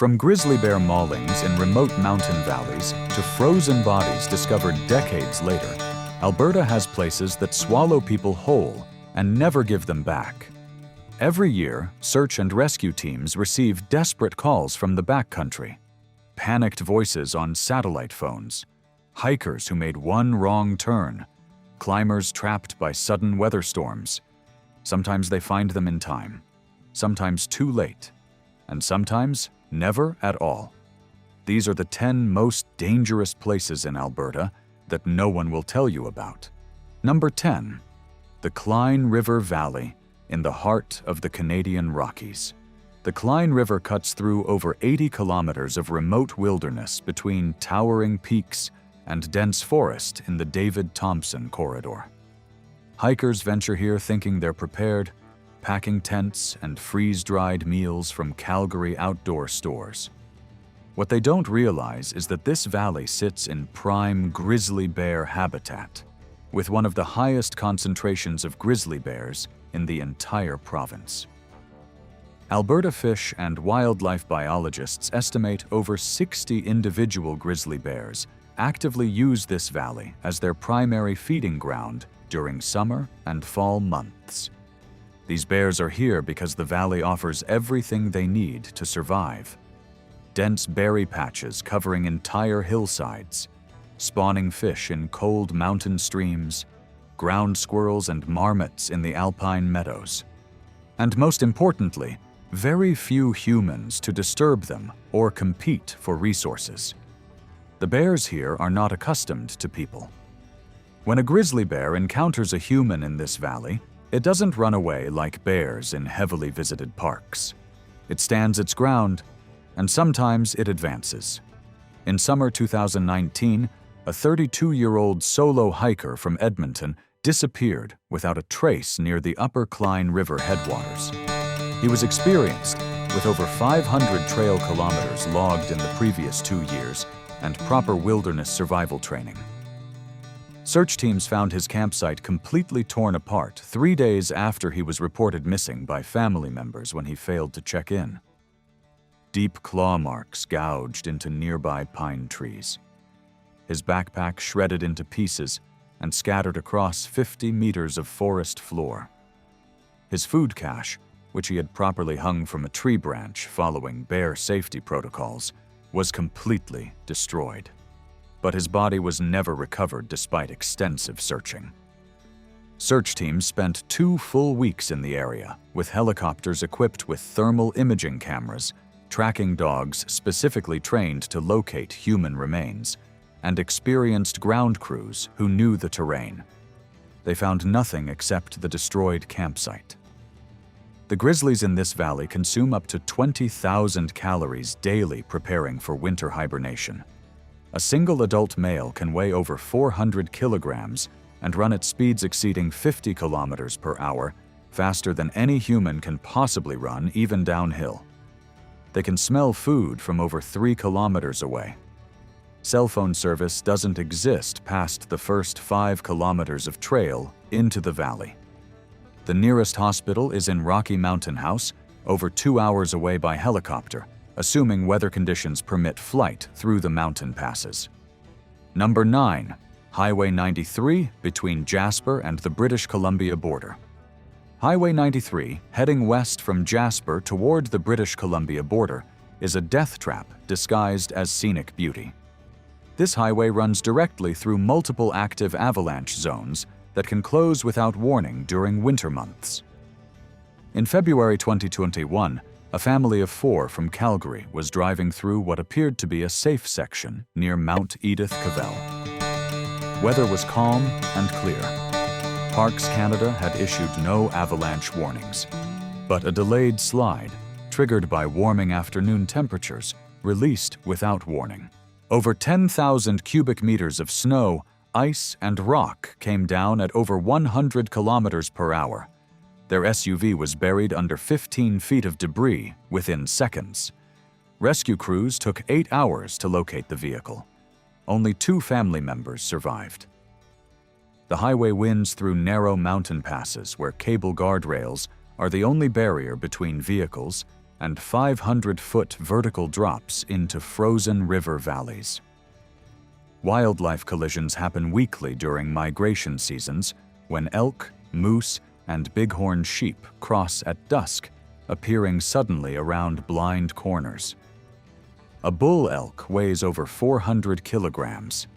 From grizzly bear maulings in remote mountain valleys to frozen bodies discovered decades later, Alberta has places that swallow people whole and never give them back. Every year, search and rescue teams receive desperate calls from the backcountry, panicked voices on satellite phones, hikers who made one wrong turn, climbers trapped by sudden weather storms. Sometimes they find them in time, sometimes too late, and sometimes never at all. These are the 10 most dangerous places in Alberta that no one will tell you about. Number 10. The Cline River Valley in the heart of the Canadian Rockies. The Cline River cuts through over 80 kilometers of remote wilderness between towering peaks and dense forest in the David Thompson corridor. Hikers venture here thinking they're prepared, packing tents and freeze-dried meals from Calgary outdoor stores. What they don't realize is that this valley sits in prime grizzly bear habitat, with one of the highest concentrations of grizzly bears in the entire province. Alberta fish and wildlife biologists estimate over 60 individual grizzly bears actively use this valley as their primary feeding ground during summer and fall months. These bears are here because the valley offers everything they need to survive. Dense berry patches covering entire hillsides, spawning fish in cold mountain streams, ground squirrels and marmots in the alpine meadows. And most importantly, very few humans to disturb them or compete for resources. The bears here are not accustomed to people. When a grizzly bear encounters a human in this valley, it doesn't run away like bears in heavily visited parks. It stands its ground, and sometimes it advances. In summer 2019, a 32-year-old solo hiker from Edmonton disappeared without a trace near the Upper Cline River headwaters. He was experienced, with over 500 trail kilometers logged in the previous 2 years and proper wilderness survival training. Search teams found his campsite completely torn apart 3 days after he was reported missing by family members when he failed to check in. Deep claw marks gouged into nearby pine trees. His backpack shredded into pieces and scattered across 50 meters of forest floor. His food cache, which he had properly hung from a tree branch following bear safety protocols, was completely destroyed. But his body was never recovered despite extensive searching. Search teams spent 2 full weeks in the area, with helicopters equipped with thermal imaging cameras, tracking dogs specifically trained to locate human remains, and experienced ground crews who knew the terrain. They found nothing except the destroyed campsite. The grizzlies in this valley consume up to 20,000 calories daily preparing for winter hibernation. A single adult male can weigh over 400 kilograms and run at speeds exceeding 50 kilometers per hour, faster than any human can possibly run, even downhill. They can smell food from over 3 kilometers away. Cell phone service doesn't exist past the first 5 kilometers of trail into the valley. The nearest hospital is in Rocky Mountain House, over 2 hours away by helicopter, assuming weather conditions permit flight through the mountain passes. Number 9. Highway 93 between Jasper and the British Columbia border. Highway 93, heading west from Jasper toward the British Columbia border, is a death trap disguised as scenic beauty. This highway runs directly through multiple active avalanche zones that can close without warning during winter months. In February 2021, a family of 4 from Calgary was driving through what appeared to be a safe section near Mount Edith Cavell. Weather was calm and clear. Parks Canada had issued no avalanche warnings, but a delayed slide, triggered by warming afternoon temperatures, released without warning. Over 10,000 cubic meters of snow, ice, and rock came down at over 100 kilometers per hour. Their SUV was buried under 15 feet of debris within seconds. Rescue crews took 8 hours to locate the vehicle. Only 2 family members survived. The highway winds through narrow mountain passes where cable guardrails are the only barrier between vehicles and 500-foot vertical drops into frozen river valleys. Wildlife collisions happen weekly during migration seasons when elk, moose, and bighorn sheep cross at dusk, appearing suddenly around blind corners. A bull elk weighs over 400 kilograms.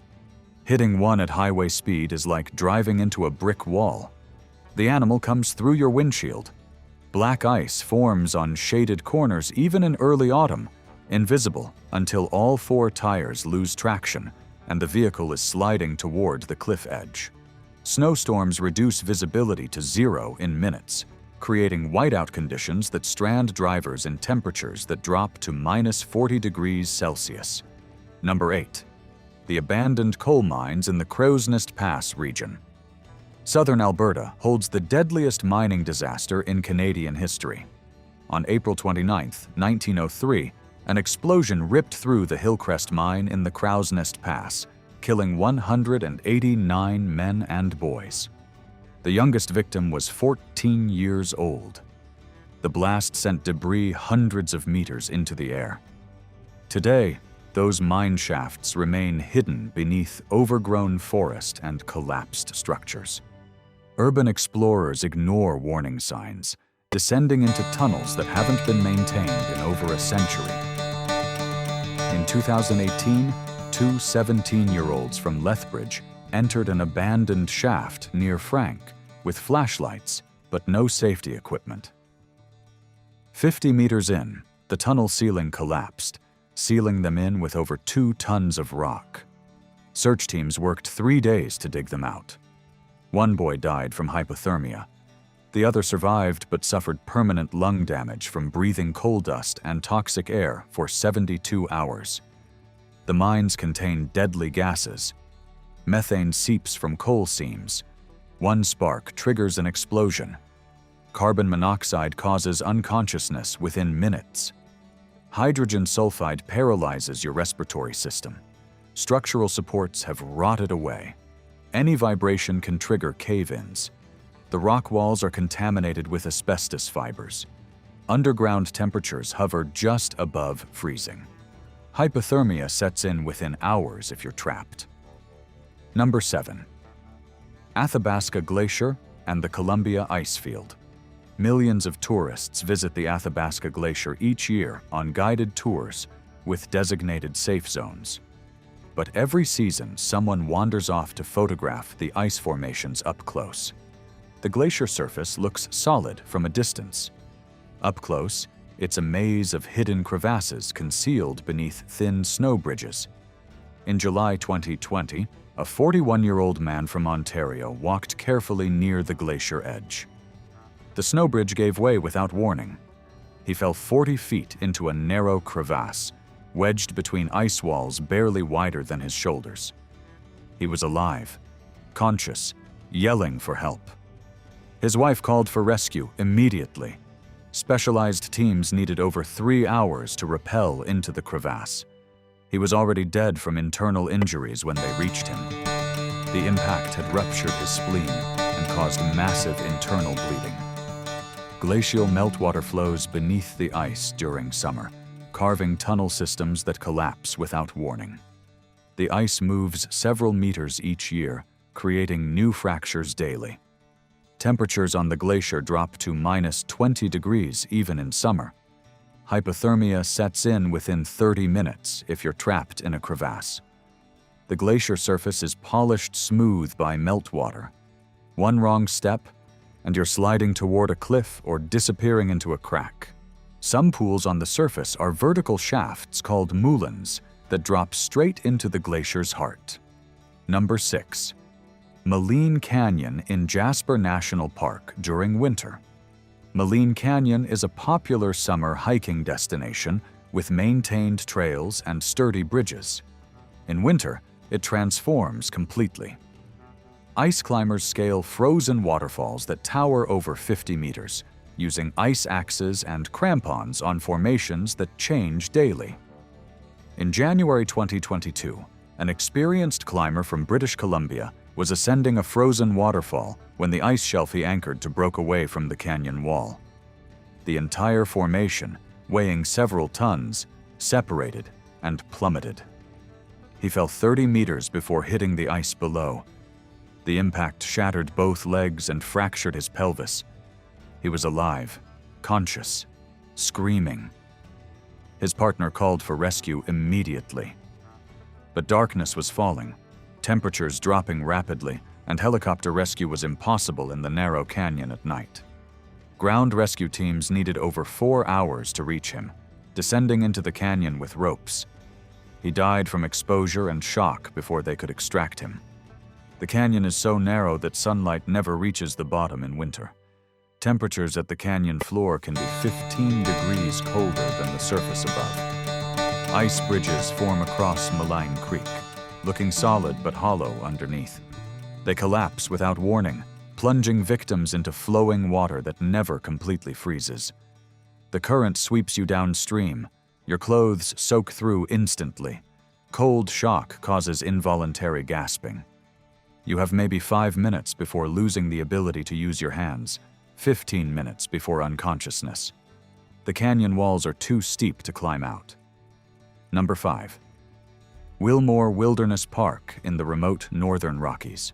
Hitting one at highway speed is like driving into a brick wall. The animal comes through your windshield. Black ice forms on shaded corners even in early autumn, invisible until all four tires lose traction and the vehicle is sliding toward the cliff edge. Snowstorms reduce visibility to 0 in minutes, creating whiteout conditions that strand drivers in temperatures that drop to -40 degrees Celsius. Number 8. The abandoned coal mines in the Crow's Nest Pass region. Southern Alberta holds the deadliest mining disaster in Canadian history. On April 29, 1903, an explosion ripped through the Hillcrest mine in the Crow's Nest Pass, killing 189 men and boys. The youngest victim was 14 years old. The blast sent debris hundreds of meters into the air. Today, those mine shafts remain hidden beneath overgrown forest and collapsed structures. Urban explorers ignore warning signs, descending into tunnels that haven't been maintained in over a century. In 2018, two 17-year-olds from Lethbridge entered an abandoned shaft near Frank with flashlights but no safety equipment. 50 meters in, the tunnel ceiling collapsed, sealing them in with over 2 tons of rock. Search teams worked 3 days to dig them out. One boy died from hypothermia. The other survived but suffered permanent lung damage from breathing coal dust and toxic air for 72 hours. The mines contain deadly gases. Methane seeps from coal seams. One spark triggers an explosion. Carbon monoxide causes unconsciousness within minutes. Hydrogen sulfide paralyzes your respiratory system. Structural supports have rotted away. Any vibration can trigger cave-ins. The rock walls are contaminated with asbestos fibers. Underground temperatures hover just above freezing. Hypothermia sets in within hours if you're trapped. Number 7. Athabasca Glacier and the Columbia Ice Field. Millions of tourists visit the Athabasca Glacier each year on guided tours with designated safe zones. But every season, someone wanders off to photograph the ice formations up close. The glacier surface looks solid from a distance. Up close, it's a maze of hidden crevasses concealed beneath thin snow bridges. In July 2020, a 41-year-old man from Ontario walked carefully near the glacier edge. The snow bridge gave way without warning. He fell 40 feet into a narrow crevasse, wedged between ice walls barely wider than his shoulders. He was alive, conscious, yelling for help. His wife called for rescue immediately. Specialized teams needed over 3 hours to rappel into the crevasse. He was already dead from internal injuries when they reached him. The impact had ruptured his spleen and caused massive internal bleeding. Glacial meltwater flows beneath the ice during summer, carving tunnel systems that collapse without warning. The ice moves several meters each year, creating new fractures daily. Temperatures on the glacier drop to -20 degrees even in summer. Hypothermia sets in within 30 minutes if you're trapped in a crevasse. The glacier surface is polished smooth by meltwater. One wrong step, and you're sliding toward a cliff or disappearing into a crack. Some pools on the surface are vertical shafts called moulins that drop straight into the glacier's heart. Number 6. Maligne Canyon in Jasper National Park during winter. Maligne Canyon is a popular summer hiking destination with maintained trails and sturdy bridges. In winter, it transforms completely. Ice climbers scale frozen waterfalls that tower over 50 meters, using ice axes and crampons on formations that change daily. In January 2022, an experienced climber from British Columbia was ascending a frozen waterfall when the ice shelf he anchored to broke away from the canyon wall. The entire formation, weighing several tons, separated and plummeted. He fell 30 meters before hitting the ice below. The impact shattered both legs and fractured his pelvis. He was alive, conscious, screaming. His partner called for rescue immediately. But darkness was falling, temperatures dropping rapidly, and helicopter rescue was impossible in the narrow canyon at night. Ground rescue teams needed over 4 hours to reach him, descending into the canyon with ropes. He died from exposure and shock before they could extract him. The canyon is so narrow that sunlight never reaches the bottom in winter. Temperatures at the canyon floor can be 15 degrees colder than the surface above. Ice bridges form across Malign Creek, looking solid but hollow underneath. They collapse without warning, plunging victims into flowing water that never completely freezes. The current sweeps you downstream. Your clothes soak through instantly. Cold shock causes involuntary gasping. You have maybe 5 minutes before losing the ability to use your hands, 15 minutes before unconsciousness. The canyon walls are too steep to climb out. Number 5. Wilmore Wilderness Park in the remote northern Rockies.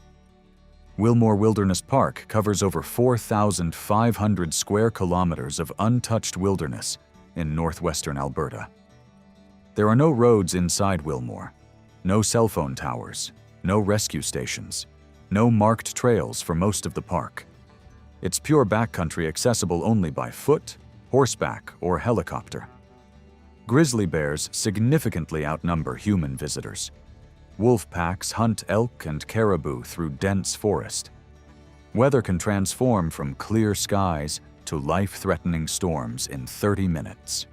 Wilmore Wilderness Park covers over 4,500 square kilometers of untouched wilderness in northwestern Alberta. There are no roads inside Wilmore, no cell phone towers, no rescue stations, no marked trails for most of the park. It's pure backcountry accessible only by foot, horseback, or helicopter. Grizzly bears significantly outnumber human visitors. Wolf packs hunt elk and caribou through dense forest. Weather can transform from clear skies to life-threatening storms in 30 minutes.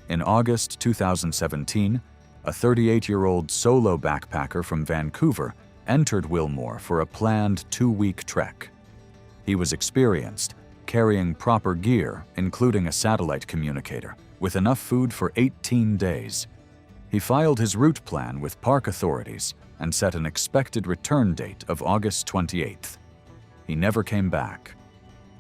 In August 2017, a 38-year-old solo backpacker from Vancouver entered Wilmore for a planned 2-week trek. He was experienced, carrying proper gear, including a satellite communicator, with enough food for 18 days. He filed his route plan with park authorities and set an expected return date of August 28th. He never came back.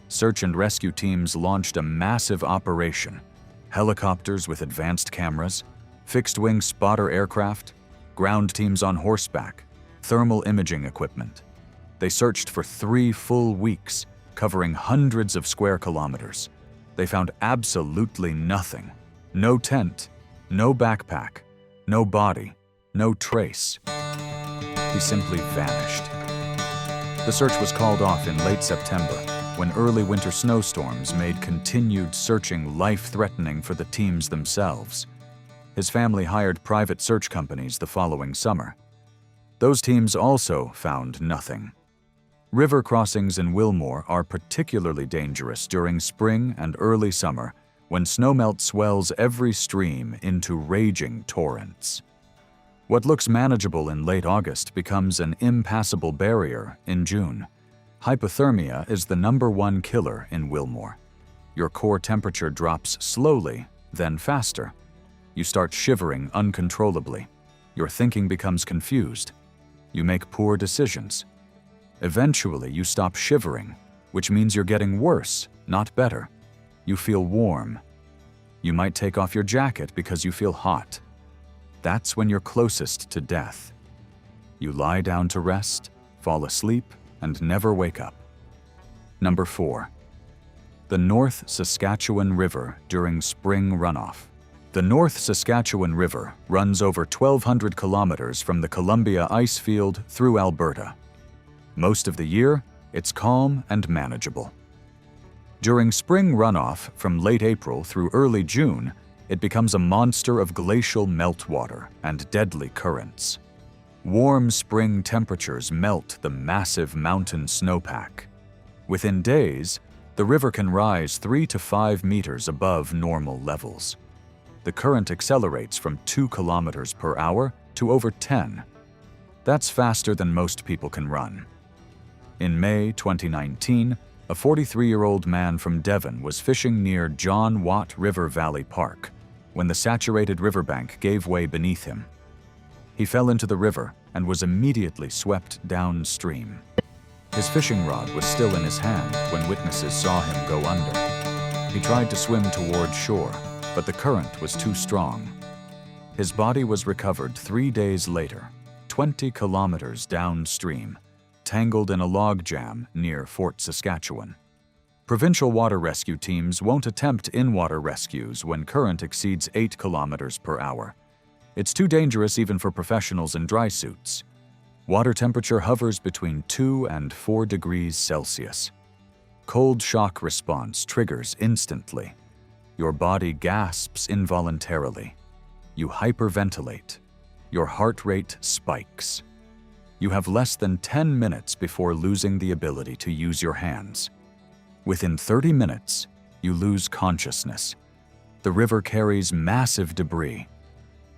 Search and rescue teams launched a massive operation. Helicopters with advanced cameras, fixed-wing spotter aircraft, ground teams on horseback, thermal imaging equipment. They searched for 3 full weeks, covering hundreds of square kilometers. They found absolutely nothing. No tent, no backpack, no body, no trace. He simply vanished. The search was called off in late September, when early winter snowstorms made continued searching life-threatening for the teams themselves. His family hired private search companies the following summer. Those teams also found nothing. River crossings in Wilmore are particularly dangerous during spring and early summer, when snowmelt swells every stream into raging torrents. What looks manageable in late August becomes an impassable barrier in June. Hypothermia is the #1 killer in Wilmore. Your core temperature drops slowly, then faster. You start shivering uncontrollably. Your thinking becomes confused. You make poor decisions. Eventually, you stop shivering, which means you're getting worse, not better. You feel warm. You might take off your jacket because you feel hot. That's when you're closest to death. You lie down to rest, fall asleep, and never wake up. Number 4. The North Saskatchewan River during spring runoff. The North Saskatchewan River runs over 1,200 kilometers from the Columbia ice field through Alberta. Most of the year, it's calm and manageable. During spring runoff from late April through early June, it becomes a monster of glacial meltwater and deadly currents. Warm spring temperatures melt the massive mountain snowpack. Within days, the river can rise 3 to 5 meters above normal levels. The current accelerates from 2 kilometers per hour to over 10. That's faster than most people can run. In May 2019, a 43-year-old man from Devon was fishing near John Watt River Valley Park when the saturated riverbank gave way beneath him. He fell into the river and was immediately swept downstream. His fishing rod was still in his hand when witnesses saw him go under. He tried to swim toward shore, but the current was too strong. His body was recovered 3 days later, 20 kilometers downstream, tangled in a log jam near Fort Saskatchewan. Provincial water rescue teams won't attempt in-water rescues when current exceeds 8 kilometers per hour. It's too dangerous even for professionals in dry suits. Water temperature hovers between 2 and 4 degrees Celsius. Cold shock response triggers instantly. Your body gasps involuntarily. You hyperventilate. Your heart rate spikes. You have less than 10 minutes before losing the ability to use your hands. Within 30 minutes, you lose consciousness. The river carries massive debris.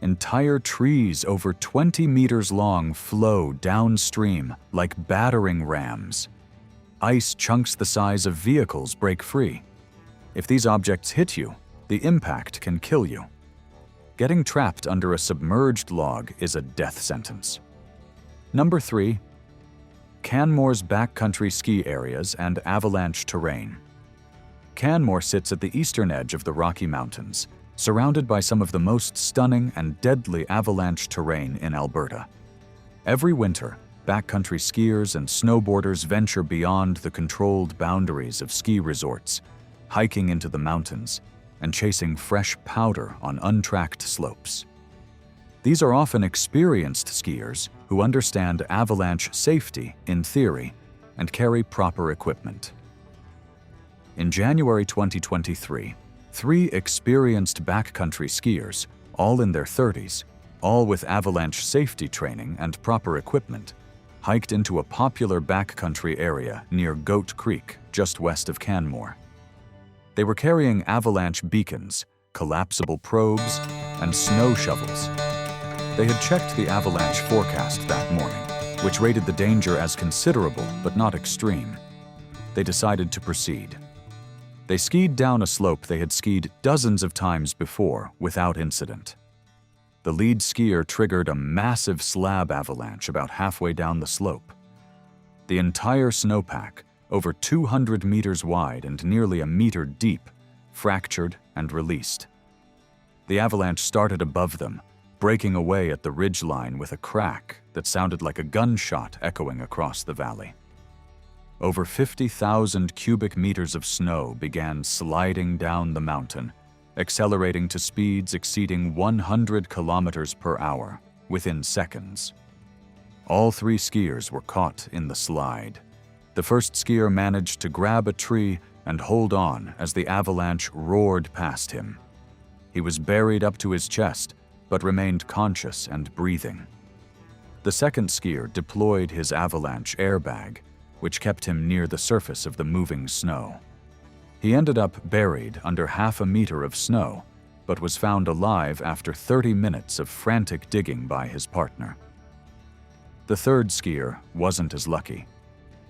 Entire trees over 20 meters long flow downstream like battering rams. Ice chunks the size of vehicles break free. If these objects hit you, the impact can kill you. Getting trapped under a submerged log is a death sentence. Number 3. Canmore's backcountry ski areas and avalanche terrain. Canmore sits at the eastern edge of the Rocky Mountains, surrounded by some of the most stunning and deadly avalanche terrain in Alberta. Every winter, backcountry skiers and snowboarders venture beyond the controlled boundaries of ski resorts, hiking into the mountains and chasing fresh powder on untracked slopes. These are often experienced skiers who understand avalanche safety in theory and carry proper equipment. In January 2023, 3 experienced backcountry skiers, all in their 30s, all with avalanche safety training and proper equipment, hiked into a popular backcountry area near Goat Creek, just west of Canmore. They were carrying avalanche beacons, collapsible probes, and snow shovels. They had checked the avalanche forecast that morning, which rated the danger as considerable but not extreme. They decided to proceed. They skied down a slope they had skied dozens of times before without incident. The lead skier triggered a massive slab avalanche about halfway down the slope. The entire snowpack, over 200 meters wide and nearly a meter deep, fractured and released. The avalanche started above them, breaking away at the ridgeline with a crack that sounded like a gunshot echoing across the valley. Over 50,000 cubic meters of snow began sliding down the mountain, accelerating to speeds exceeding 100 kilometers per hour within seconds. All 3 skiers were caught in the slide. The first skier managed to grab a tree and hold on as the avalanche roared past him. He was buried up to his chest, but remained conscious and breathing. The second skier deployed his avalanche airbag, which kept him near the surface of the moving snow. He ended up buried under half a meter of snow, but was found alive after 30 minutes of frantic digging by his partner. The third skier wasn't as lucky.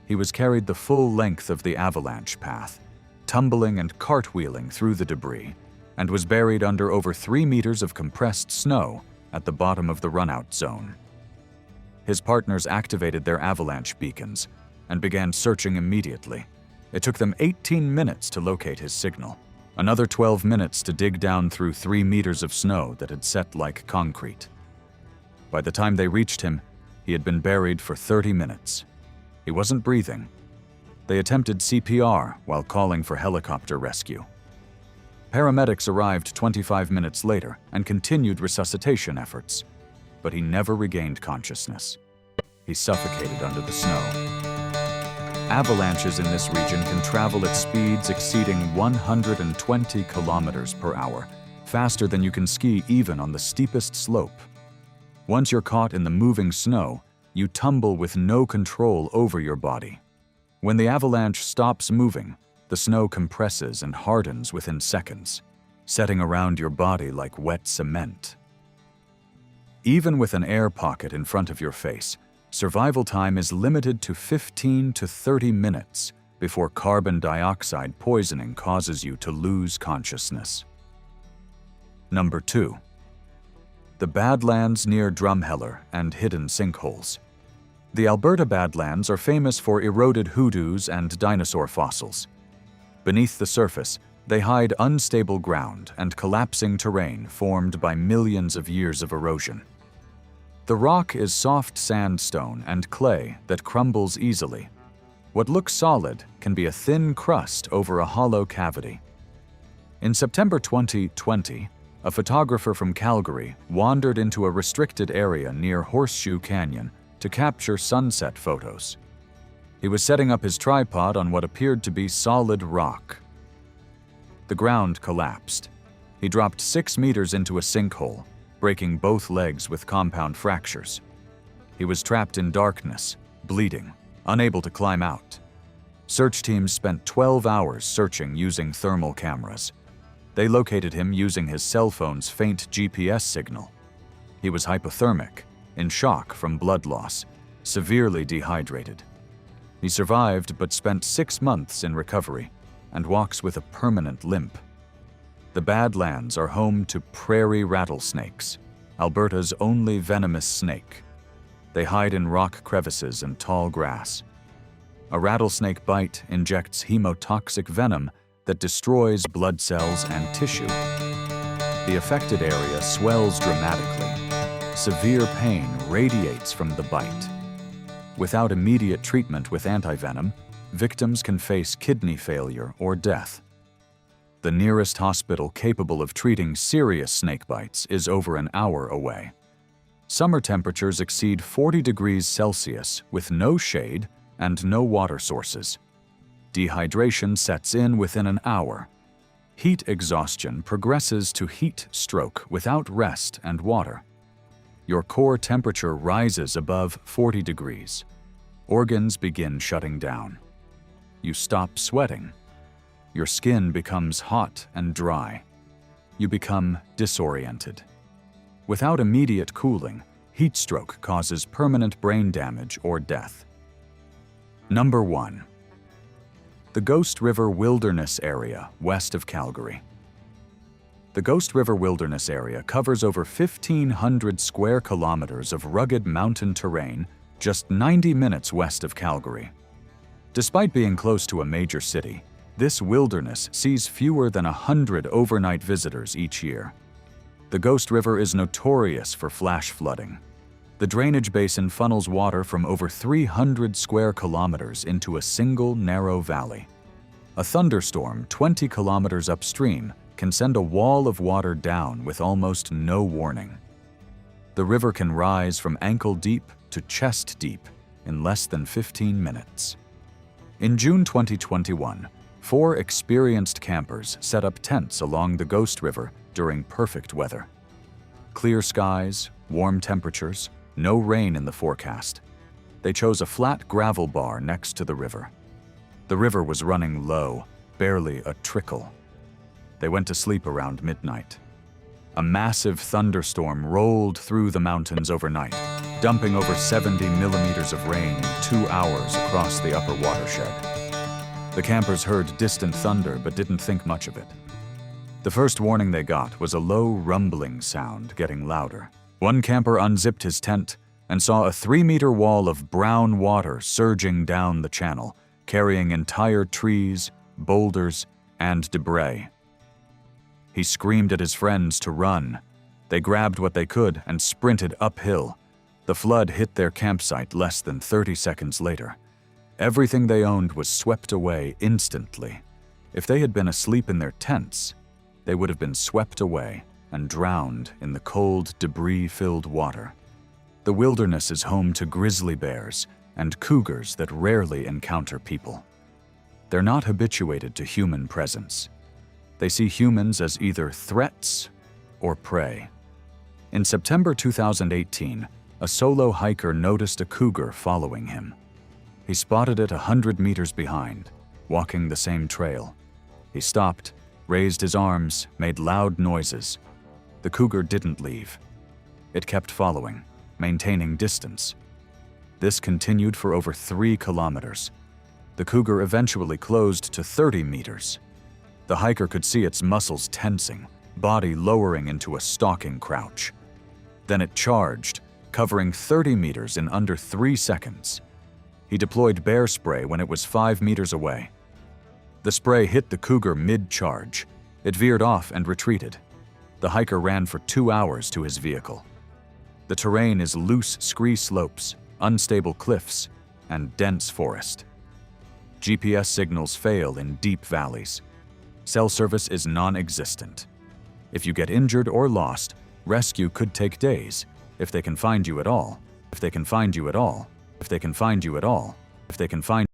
He was carried the full length of the avalanche path, tumbling and cartwheeling through the debris, and was buried under over 3 meters of compressed snow at the bottom of the runout zone. His partners activated their avalanche beacons and began searching immediately. It took them 18 minutes to locate his signal, another 12 minutes to dig down through 3 meters of snow that had set like concrete. By the time they reached him, he had been buried for 30 minutes. He wasn't breathing. They attempted CPR while calling for helicopter rescue. Paramedics arrived 25 minutes later and continued resuscitation efforts, but he never regained consciousness. He suffocated under the snow. Avalanches in this region can travel at speeds exceeding 120 kilometers per hour, faster than you can ski even on the steepest slope. Once you're caught in the moving snow, you tumble with no control over your body. When the avalanche stops moving, the snow compresses and hardens within seconds, setting around your body like wet cement. Even with an air pocket in front of your face, survival time is limited to 15 to 30 minutes before carbon dioxide poisoning causes you to lose consciousness. Number 2. The Badlands near Drumheller and hidden sinkholes. The Alberta Badlands are famous for eroded hoodoos and dinosaur fossils. Beneath the surface, They hide unstable ground and collapsing terrain formed by millions of years of erosion. The rock is soft sandstone and clay that crumbles easily. What looks solid can be a thin crust over a hollow cavity. In September 2020, a photographer from Calgary wandered into a restricted area near Horseshoe Canyon to capture sunset photos. He was setting up his tripod on what appeared to be solid rock. The ground collapsed. He dropped 6 meters into a sinkhole, breaking both legs with compound fractures. He was trapped in darkness, bleeding, unable to climb out. Search teams spent 12 hours searching using thermal cameras. They located him using his cell phone's faint GPS signal. He was hypothermic, in shock from blood loss, severely dehydrated. He survived but spent 6 months in recovery and walks with a permanent limp. The Badlands are home to prairie rattlesnakes, Alberta's only venomous snake. They hide in rock crevices and tall grass. A rattlesnake bite injects hemotoxic venom that destroys blood cells and tissue. The affected area swells dramatically. Severe pain radiates from the bite. Without immediate treatment with antivenom, victims can face kidney failure or death. The nearest hospital capable of treating serious snake bites is over an hour away. Summer temperatures exceed 40 degrees Celsius with no shade and no water sources. Dehydration sets in within an hour. Heat exhaustion progresses to heat stroke without rest and water. Your core temperature rises above 40 degrees. Organs begin shutting down. You stop sweating. Your skin becomes hot and dry. You become disoriented. Without immediate cooling, heat stroke causes permanent brain damage or death. Number 1. The Ghost River Wilderness Area, west of Calgary. The Ghost River Wilderness Area covers over 1,500 square kilometers of rugged mountain terrain just 90 minutes west of Calgary. Despite being close to a major city, this wilderness sees fewer than 100 overnight visitors each year. The Ghost River is notorious for flash flooding. The drainage basin funnels water from over 300 square kilometers into a single narrow valley. A thunderstorm 20 kilometers upstream can send a wall of water down with almost no warning. The river can rise from ankle deep to chest deep in less than 15 minutes. In June 2021, 4 experienced campers set up tents along the Ghost River during perfect weather. Clear skies, warm temperatures, no rain in the forecast. They chose a flat gravel bar next to the river. The river was running low, barely a trickle. They went to sleep around midnight. A massive thunderstorm rolled through the mountains overnight, dumping over 70 millimeters of rain in 2 hours across the upper watershed. The campers heard distant thunder but didn't think much of it. The first warning they got was a low rumbling sound getting louder. One camper unzipped his tent and saw a 3-meter wall of brown water surging down the channel, carrying entire trees, boulders, and debris. He screamed at his friends to run. They grabbed what they could and sprinted uphill. The flood hit their campsite less than 30 seconds later. Everything they owned was swept away instantly. If they had been asleep in their tents, they would have been swept away and drowned in the cold, debris-filled water. The wilderness is home to grizzly bears and cougars that rarely encounter people. They're not habituated to human presence. They see humans as either threats or prey. In September 2018, a solo hiker noticed a cougar following him. He spotted it 100 meters behind, walking the same trail. He stopped, raised his arms, made loud noises. The cougar didn't leave. It kept following, maintaining distance. This continued for over 3 kilometers. The cougar eventually closed to 30 meters. The hiker could see its muscles tensing, body lowering into a stalking crouch. Then it charged, covering 30 meters in under 3 seconds. He deployed bear spray when it was 5 meters away. The spray hit the cougar mid-charge. It veered off and retreated. The hiker ran for 2 hours to his vehicle. The terrain is loose scree slopes, unstable cliffs, and dense forest. GPS signals fail in deep valleys. Cell service is non-existent. If you get injured or lost, rescue could take days, if they can find you at all. If they can find you at all. If they can find you at all. If they can find